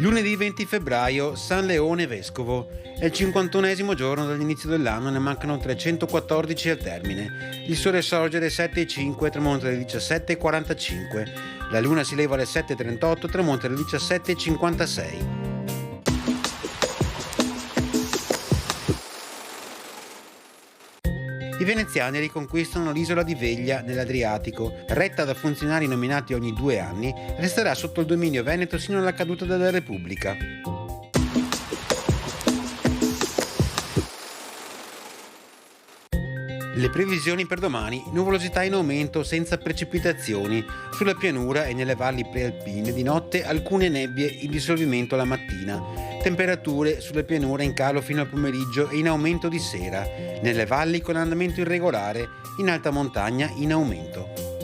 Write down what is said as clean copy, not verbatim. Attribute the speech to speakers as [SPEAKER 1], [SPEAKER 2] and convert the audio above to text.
[SPEAKER 1] Lunedì 20 febbraio, San Leone Vescovo. È il 51esimo giorno dall'inizio dell'anno e ne mancano 314 al termine. Il sole sorge alle 7:05 e tramonta alle 17:45. La luna si leva alle 7:38 e tramonta alle 17:56. I veneziani riconquistano l'isola di Veglia nell'Adriatico. Retta da funzionari nominati ogni 2 anni, resterà sotto il dominio veneto sino alla caduta della Repubblica. Le previsioni per domani: nuvolosità in aumento senza precipitazioni. Sulla pianura e nelle valli prealpine di notte alcune nebbie in dissolvimento la mattina. Temperature sulle pianure in calo fino al pomeriggio e in aumento di sera. Nelle valli con andamento irregolare, in alta montagna in aumento.